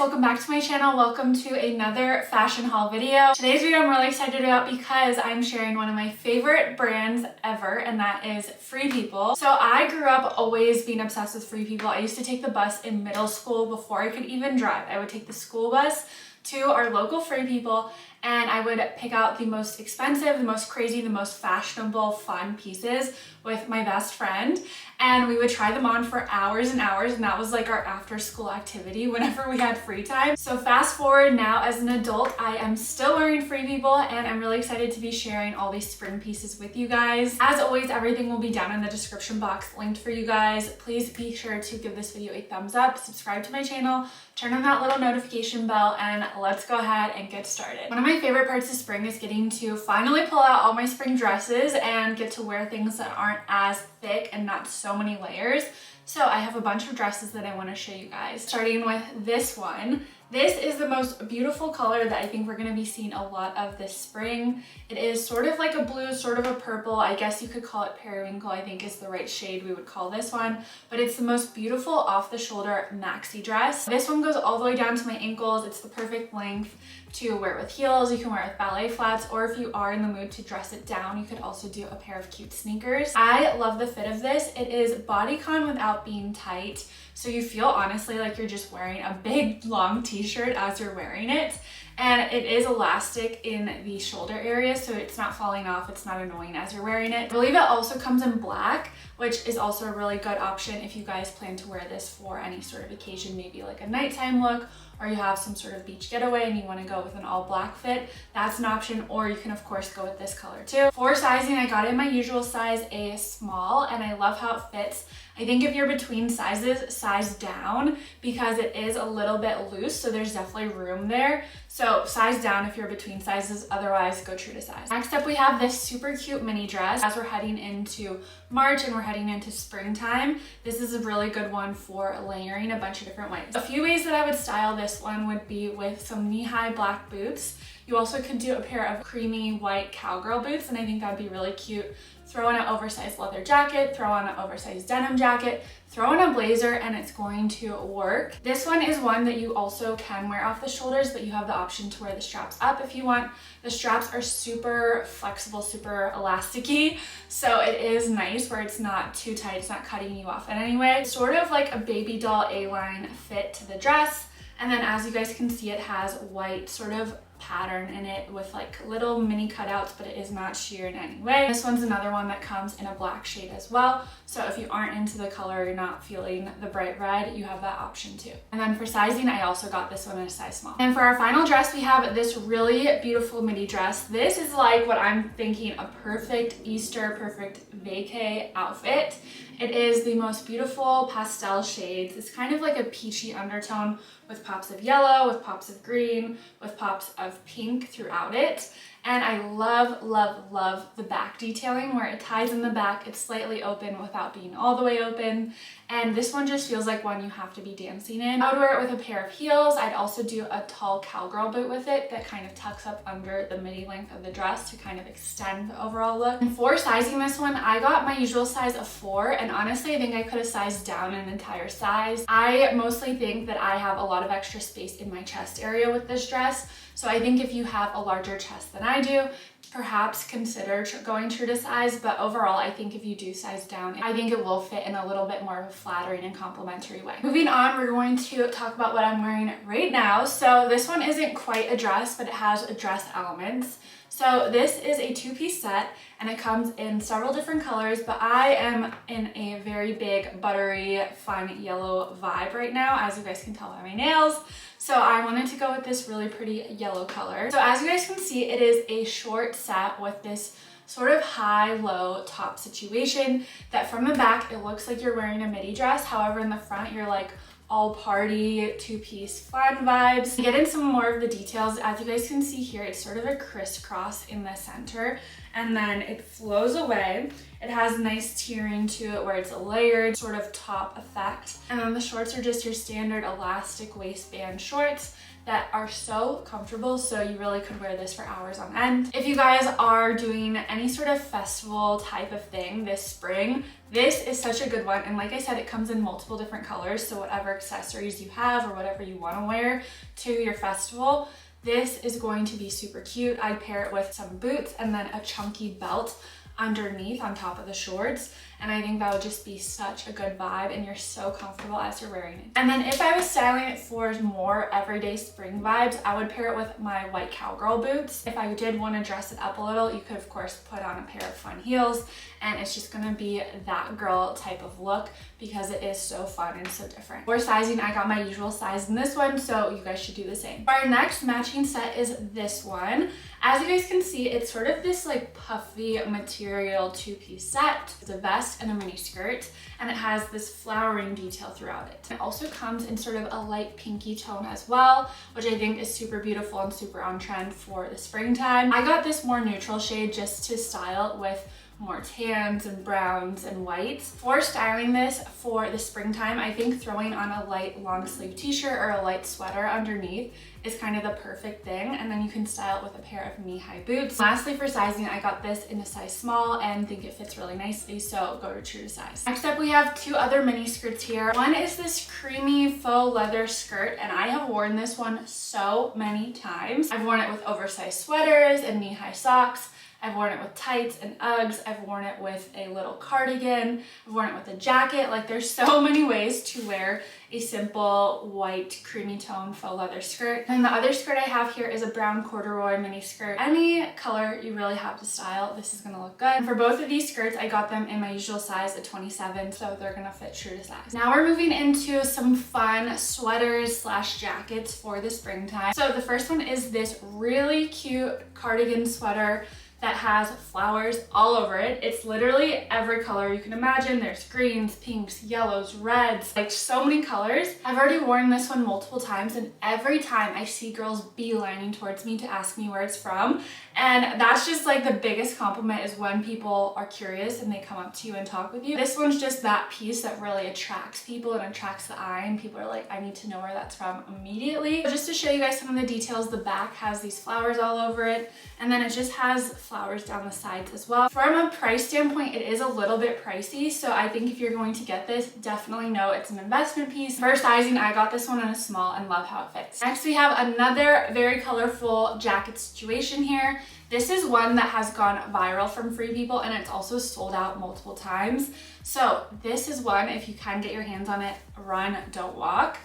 welcome back to my channel. Welcome to another fashion haul video. Today's video I'm really excited about because I'm sharing one of my favorite brands ever, and that is Free People. So I grew up always being obsessed with Free People. I used to take the bus in middle school before I could even drive. I would take the school bus to our local Free People and I would pick out the most expensive, the most crazy, the most fashionable, fun pieces with my best friend, and we would try them on for hours and hours, and that was like our after school activity whenever we had free time. So fast forward now as an adult, I am still wearing Free People and I'm really excited to be sharing all these spring pieces with you guys. As always, everything will be down in the description box linked for you guys. Please be sure to give this video a thumbs up, subscribe to my channel, turn on that little notification bell, and let's go ahead and get started. One of my favorite parts of spring is getting to finally pull out all my spring dresses and get to wear things that aren't as thick and not so many layers. So I have a bunch of dresses that I want to show you guys, starting with this one. This is the most beautiful color that I think we're going to be seeing a lot of this spring. It is sort of like a blue, sort of a purple. I guess you could call it periwinkle, I think is the right shade we would call this one. But it's the most beautiful off the shoulder maxi dress. This one goes all the way down to my ankles. It's the perfect length to wear with heels. You can wear it with ballet flats, or if you are in the mood to dress it down, you could also do a pair of cute sneakers. I love the fit of this. It is bodycon without being tight. So you feel honestly like you're just wearing a big long t-shirt as you're wearing it. And it is elastic in the shoulder area, so it's not falling off, it's not annoying as you're wearing it. I believe it also comes in black, which is also a really good option if you guys plan to wear this for any sort of occasion, maybe like a nighttime look, or you have some sort of beach getaway and you want to go with an all black fit. That's an option, or you can of course go with this color too. For sizing, I got it in my usual size, a small, and I love how it fits. I think if you're between sizes, size down because it is a little bit loose, so there's definitely room there. So size down if you're between sizes, otherwise go true to size. Next up, we have this super cute mini dress. As we're heading into March and we're heading into springtime, this is a really good one for layering a bunch of different ways. A few ways that I would style this one would be with some knee-high black boots. You also could do a pair of creamy white cowgirl boots, and I think that'd be really cute. Throw on an oversized leather jacket, throw on an oversized denim jacket, throw on a blazer, and it's going to work. This one is one that you also can wear off the shoulders, but you have the option to wear the straps up if you want. The straps are super flexible, super elasticy, so it is nice where it's not too tight, it's not cutting you off in any way. Sort of like a baby doll A-line fit to the dress, and then as you guys can see, it has white sort of pattern in it with like little mini cutouts, but it is not sheer in any way. This one's another one that comes in a black shade as well, so if you aren't into the color, you're not feeling the bright red, you have that option too. And then for sizing, I also got this one in a size small. And for our final dress, we have this really beautiful midi dress. This is like what I'm thinking a perfect Easter, perfect vacay outfit. It is the most beautiful pastel shades. It's kind of like a peachy undertone with pops of yellow, with pops of green, with pops of pink throughout it. And I love, love, love the back detailing where it ties in the back. It's slightly open without being all the way open. And this one just feels like one you have to be dancing in. I would wear it with a pair of heels. I'd also do a tall cowgirl boot with it that kind of tucks up under the midi length of the dress to kind of extend the overall look. And for sizing this one, I got my usual size of 4, and honestly, I think I could have sized down an entire size. I mostly think that I have a lot of extra space in my chest area with this dress. So I think if you have a larger chest than I do, perhaps consider going true to size, but overall I think if you do size down, I think it will fit in a little bit more of a flattering and complimentary way. Moving on, we're going to talk about what I'm wearing right now. So this one isn't quite a dress, but it has dress elements. So this is a 2-piece set and it comes in several different colors, but I am in a very big, buttery, fun yellow vibe right now, as you guys can tell by my nails. So I wanted to go with this really pretty yellow color. So as you guys can see, it is a short set with this sort of high-low top situation that from the back, it looks like you're wearing a midi dress. However, in the front, you're like all party, 2-piece fun vibes. To get into some more of the details, as you guys can see here, it's sort of a crisscross in the center. and then it flows away. It has nice tiering to it where it's a layered sort of top effect. And then the shorts are just your standard elastic waistband shorts that are so comfortable, so you really could wear this for hours on end. If you guys are doing any sort of festival type of thing this spring, this is such a good one. And like I said, it comes in multiple different colors, so whatever accessories you have or whatever you want to wear to your festival, this is going to be super cute. I'd pair it with some boots and then a chunky belt underneath on top of the shorts, and I think that would just be such a good vibe, and you're so comfortable as you're wearing it. And then if I was styling it for more everyday spring vibes, I would pair it with my white cowgirl boots. If I did want to dress it up a little, you could of course put on a pair of fun heels, and it's just gonna be that girl type of look because it is so fun and so different. For sizing, I got my usual size in this one, so you guys should do the same. Our next matching set is this one. As you guys can see, it's sort of this like puffy material two-piece set. It's a vest and a mini skirt, and it has this flowering detail throughout it. It also comes in sort of a light pinky tone as well, which I think is super beautiful and super on trend for the springtime. I got this more neutral shade just to style it with more tans and browns and whites. For styling this for the springtime, I think throwing on a light long sleeve t-shirt or a light sweater underneath is kind of the perfect thing, and then you can style it with a pair of knee-high boots. Lastly, for sizing, I got this in a size small and think it fits really nicely, so go to true to size. Next up, we have two other mini skirts here. One is this creamy faux leather skirt, and I have worn this one so many times. I've worn it with oversized sweaters and knee-high socks. I've worn it with tights and Uggs. I've worn it with a little cardigan. I've worn it with a jacket. Like, there's so many ways to wear a simple white creamy tone faux leather skirt. And the other skirt I have here is a brown corduroy mini skirt. Any color you really have to style, this is gonna look good. And for both of these skirts, I got them in my usual size at 27, so they're gonna fit true to size. Now we're moving into some fun sweaters slash jackets for the springtime. So the first one is this really cute cardigan sweater that has flowers all over it. It's literally every color you can imagine. There's greens, pinks, yellows, reds, like so many colors. I've already worn this one multiple times, and every time I see girls beelining towards me to ask me where it's from. And that's just like the biggest compliment, is when people are curious and they come up to you and talk with you. This one's just that piece that really attracts people and attracts the eye, and people are like, I need to know where that's from immediately. So just to show you guys some of the details, the back has these flowers all over it, and then it just has flowers down the sides as well. From a price standpoint, it is a little bit pricey, so I think if you're going to get this, definitely know it's an investment piece. For sizing, I got this one in a small and love how it fits. Next, we have another very colorful jacket situation here. This is one that has gone viral from Free People, and it's also sold out multiple times. So this is one, if you can get your hands on it, run, don't walk.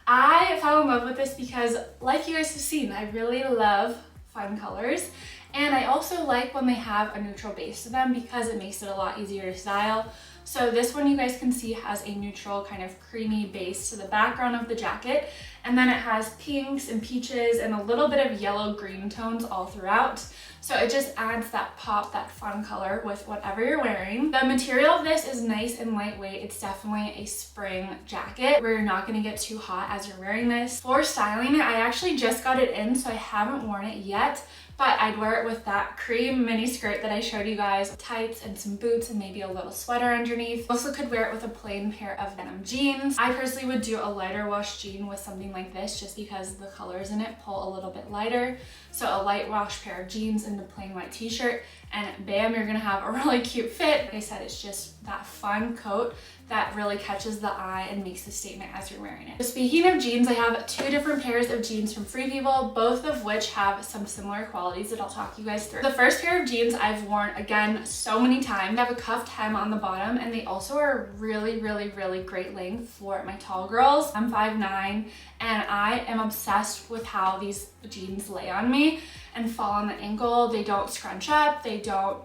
I fell in love with this because, like you guys have seen, I really love fun colors. And I also like when they have a neutral base to them because it makes it a lot easier to style. So this one, you guys can see, has a neutral kind of creamy base to the background of the jacket. And then it has pinks and peaches and a little bit of yellow green tones all throughout. So it just adds that pop, that fun color with whatever you're wearing. The material of this is nice and lightweight. It's definitely a spring jacket where you're not gonna get too hot as you're wearing this. For styling it, I actually just got it in, so I haven't worn it yet, but I'd wear it with that cream mini skirt that I showed you guys, tights and some boots and maybe a little sweater underneath. Also could wear it with a plain pair of denim jeans. I personally would do a lighter wash jean with something like this just because the colors in it pull a little bit lighter. So a light wash pair of jeans and a plain white t-shirt, and bam, you're gonna have a really cute fit. Like I said, it's just that fun coat that really catches the eye and makes a statement as you're wearing it. So speaking of jeans, I have two different pairs of jeans from Free People, both of which have some similar qualities that I'll talk you guys through. The first pair of jeans I've worn, again, so many times. They have a cuffed hem on the bottom, and they also are really, really, really great length for my tall girls. I'm 5'9", and I am obsessed with how these jeans lay on me and fall on the ankle. They don't scrunch up, they don't,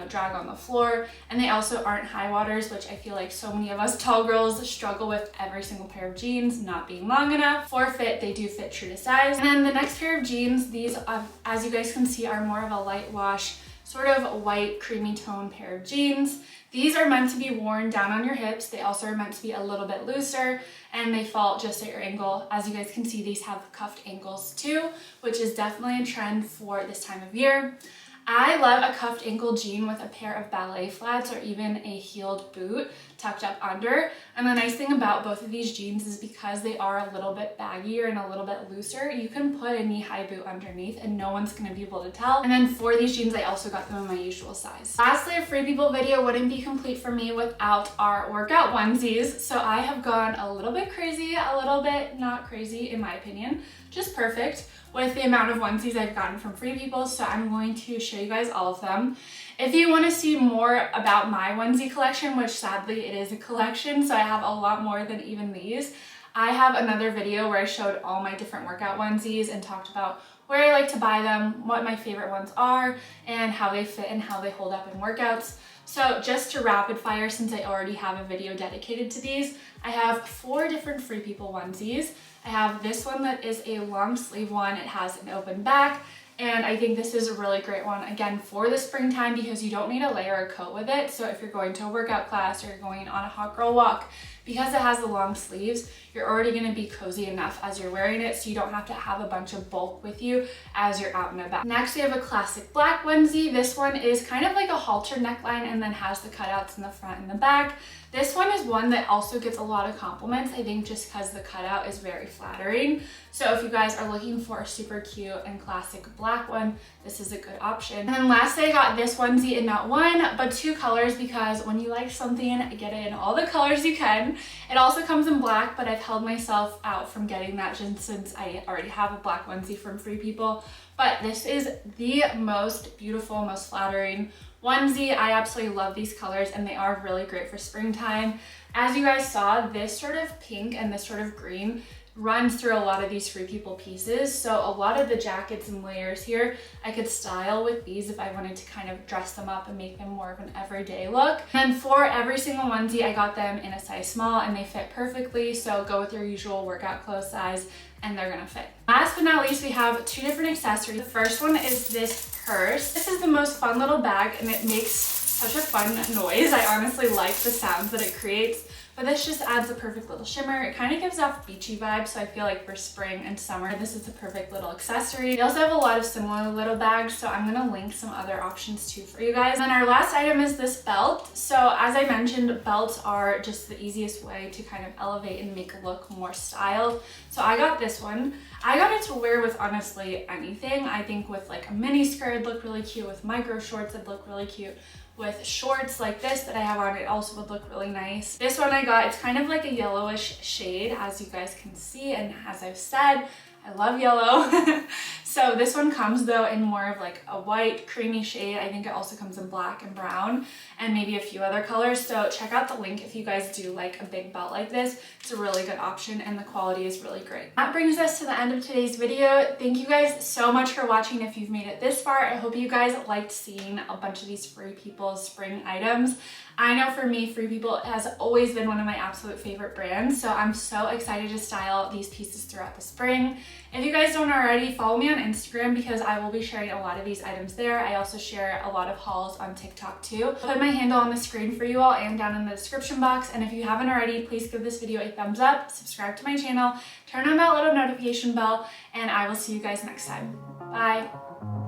drag on the floor, and they also aren't high waters, which I feel like so many of us tall girls struggle with every single pair of jeans not being long enough. For fit, they do fit true to size. And then the next pair of jeans, these, as you guys can see, are more of a light wash, sort of white creamy tone pair of jeans. These are meant to be worn down on your hips. They also are meant to be a little bit looser, and they fall just at your ankle. As you guys can see, these have cuffed ankles too, which is definitely a trend for this time of year. I love a cuffed ankle jean with a pair of ballet flats or even a heeled boot tucked up under. And the nice thing about both of these jeans is because they are a little bit baggier and a little bit looser, you can put a knee-high boot underneath and no one's gonna be able to tell. And then for these jeans, I also got them in my usual size. Lastly, a Free People video wouldn't be complete for me without our workout onesies. So I have gone a little bit crazy, a little bit not crazy in my opinion, just perfect with the amount of onesies I've gotten from Free People. So I'm going to show you guys all of them. If you want to see more about my onesie collection, which sadly it is a collection, so I have a lot more than even these, I have another video where I showed all my different workout onesies and talked about where I like to buy them, what my favorite ones are, and how they fit and how they hold up in workouts. So just to rapid fire, since I already have a video dedicated to these, I have 4 different Free People onesies. I have this one that is a long sleeve one. It has an open back. And I think this is a really great one, again, for the springtime because you don't need to layer a coat with it. So if you're going to a workout class or you're going on a hot girl walk, because it has the long sleeves, you're already gonna be cozy enough as you're wearing it so you don't have to have a bunch of bulk with you as you're out and about. Next, we have a classic black onesie. This one is kind of like a halter neckline and then has the cutouts in the front and the back. This one is one that also gets a lot of compliments, I think just because the cutout is very flattering. So if you guys are looking for a super cute and classic black one, this is a good option. And then lastly, I got this onesie in not 1, but 2 colors because when you like something, get it in all the colors you can. It also comes in black, but I've held myself out from getting that just since I already have a black onesie from Free People. But this is the most beautiful, most flattering onesie. I absolutely love these colors and they are really great for springtime. As you guys saw, this sort of pink and this sort of green runs through a lot of these Free People pieces. So a lot of the jackets and layers here, I could style with these if I wanted to kind of dress them up and make them more of an everyday look. And for every single onesie, I got them in a size small and they fit perfectly. So go with your usual workout clothes size and they're gonna fit. Last but not least, we have 2 different accessories. The first one is this purse. This is the most fun little bag and it makes such a fun noise. I honestly like the sounds that it creates. But this just adds a perfect little shimmer. It kind of gives off beachy vibes, so I feel like for spring and summer, this is a perfect little accessory. They also have a lot of similar little bags, so I'm gonna link some other options too for you guys. And our last item is this belt. So as I mentioned, belts are just the easiest way to kind of elevate and make a look more styled. So I got this one. I got it to wear with honestly anything. I think with like a mini skirt, it'd look really cute. With micro shorts, it'd look really cute. With shorts like this that I have on, it also would look really nice. This one I got, it's kind of like a yellowish shade, as you guys can see, and as I've said, I love yellow. So this one comes though in more of like a white creamy shade. I think it also comes in black and brown and maybe a few other colors. So check out the link if you guys do like a big belt like this. It's a really good option and the quality is really great. That brings us to the end of today's video. Thank you guys so much for watching if you've made it this far. I hope you guys liked seeing a bunch of these Free People spring items. I know for me, Free People has always been one of my absolute favorite brands, so I'm so excited to style these pieces throughout the spring. If you guys don't already, follow me on Instagram because I will be sharing a lot of these items there. I also share a lot of hauls on TikTok too. I'll put my handle on the screen for you all and down in the description box. And if you haven't already, please give this video a thumbs up, subscribe to my channel, turn on that little notification bell, and I will see you guys next time. Bye.